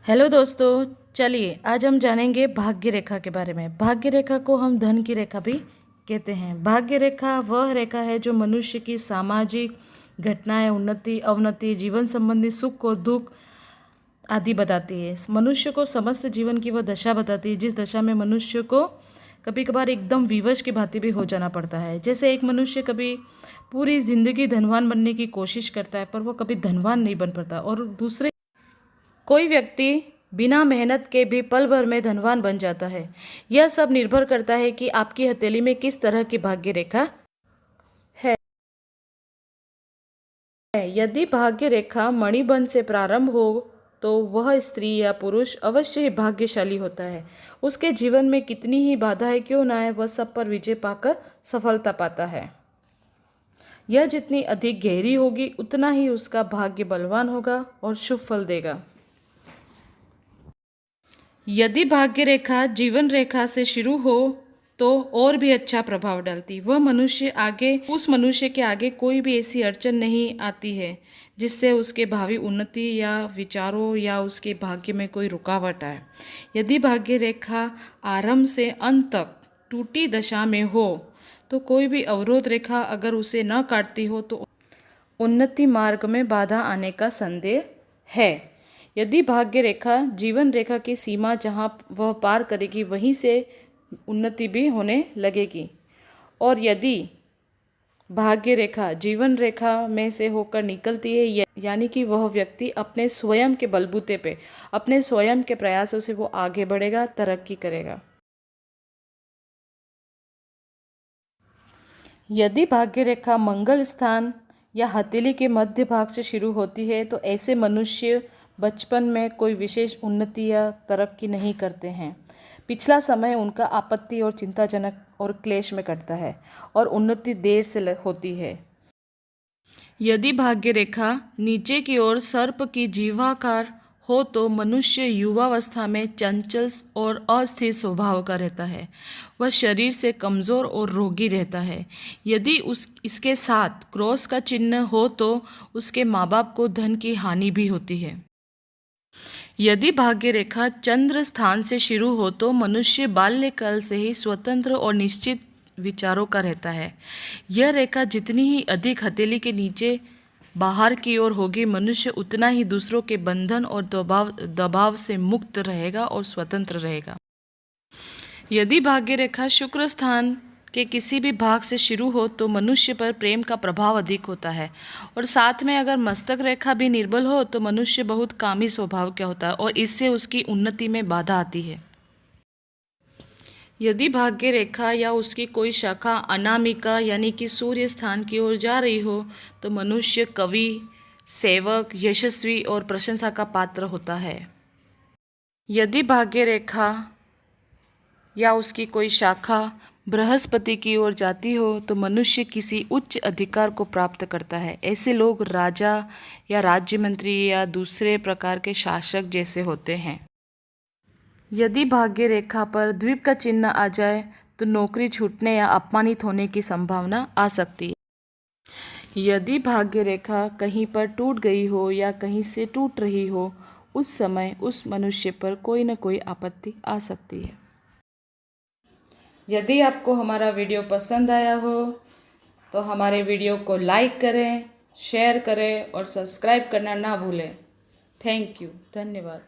Hello दोस्तों, चलिए आज हम जानेंगे भाग्य रेखा के बारे में। भाग्य रेखा को हम धन की रेखा भी कहते हैं। भाग्य रेखा वह रेखा है जो मनुष्य की सामाजिक घटनाएं, उन्नति अवनति, जीवन संबंधी सुख और दुख आदि बताती है। मनुष्य को समस्त जीवन की वह दशा बताती है जिस दशा में मनुष्य को कभी कभार एकदम विवश की भांति भी हो जाना पड़ता है। जैसे एक मनुष्य कभी पूरी जिंदगी धनवान बनने की कोशिश करता है पर वह कभी धनवान नहीं बन पाता, और दूसरे कोई व्यक्ति बिना मेहनत के भी पल भर में धनवान बन जाता है। यह सब निर्भर करता है कि आपकी हथेली में किस तरह की भाग्य रेखा है। यदि भाग्य रेखा मणिबंध से प्रारंभ हो तो वह स्त्री या पुरुष अवश्य ही भाग्यशाली होता है। उसके जीवन में कितनी ही बाधाएं क्यों ना आए, वह सब पर विजय पाकर सफलता पाता है। यह जितनी अधिक गहरी होगी उतना ही उसका भाग्य बलवान होगा और शुभ फल देगा। यदि भाग्य रेखा जीवन रेखा से शुरू हो तो और भी अच्छा प्रभाव डालती। उस मनुष्य के आगे कोई भी ऐसी अड़चन नहीं आती है जिससे उसके भावी उन्नति या विचारों या उसके भाग्य में कोई रुकावट आए। यदि भाग्य रेखा आरंभ से अंत तक टूटी दशा में हो तो कोई भी अवरोध रेखा अगर उसे न काटती हो तो उन्नति मार्ग में बाधा आने का संदेह है। यदि भाग्य रेखा जीवन रेखा की सीमा जहाँ वह पार करेगी वहीं से उन्नति भी होने लगेगी, और यदि भाग्य रेखा जीवन रेखा में से होकर निकलती है यानी कि वह व्यक्ति अपने स्वयं के बलबूते पे, अपने स्वयं के प्रयासों से वो आगे बढ़ेगा, तरक्की करेगा। यदि भाग्य रेखा मंगल स्थान या हथेली के मध्य भाग से शुरू होती है तो ऐसे मनुष्य बचपन में कोई विशेष उन्नति या तरक्की नहीं करते हैं। पिछला समय उनका आपत्ति और चिंताजनक और क्लेश में कटता है और उन्नति देर से होती है। यदि भाग्य रेखा नीचे की ओर सर्प की जीवाकार हो तो मनुष्य युवावस्था में चंचल और अस्थिर स्वभाव का रहता है। वह शरीर से कमज़ोर और रोगी रहता है। यदि इसके साथ क्रॉस का चिन्ह हो तो उसके माँ बाप को धन की हानि भी होती है। यदि भाग्य रेखा चंद्र स्थान से शुरू हो तो मनुष्य बाल्यकाल से ही स्वतंत्र और निश्चित विचारों का रहता है। यह रेखा जितनी ही अधिक हथेली के नीचे बाहर की ओर होगी, मनुष्य उतना ही दूसरों के बंधन और दबाव से मुक्त रहेगा और स्वतंत्र रहेगा। यदि भाग्य रेखा शुक्र स्थान के किसी भी भाग से शुरू हो तो मनुष्य पर प्रेम का प्रभाव अधिक होता है, और साथ में अगर मस्तक रेखा भी निर्बल हो तो मनुष्य बहुत कामी स्वभाव का होता है और इससे उसकी उन्नति में बाधा आती है। यदि भाग्य रेखा या उसकी कोई शाखा अनामिका यानी कि सूर्य स्थान की ओर जा रही हो तो मनुष्य कवि, सेवक, यशस्वी और प्रशंसा का पात्र होता है। यदि भाग्य रेखा या उसकी कोई शाखा बृहस्पति की ओर जाती हो तो मनुष्य किसी उच्च अधिकार को प्राप्त करता है। ऐसे लोग राजा या राज्य मंत्री या दूसरे प्रकार के शासक जैसे होते हैं। यदि भाग्य रेखा पर द्वीप का चिन्ह आ जाए तो नौकरी छूटने या अपमानित होने की संभावना आ सकती है। यदि भाग्य रेखा कहीं पर टूट गई हो या कहीं से टूट रही हो, उस समय उस मनुष्य पर कोई न कोई आपत्ति आ सकती है। यदि आपको हमारा वीडियो पसंद आया हो तो हमारे वीडियो को लाइक करें, शेयर करें और सब्सक्राइब करना ना भूलें। थैंक यू, धन्यवाद।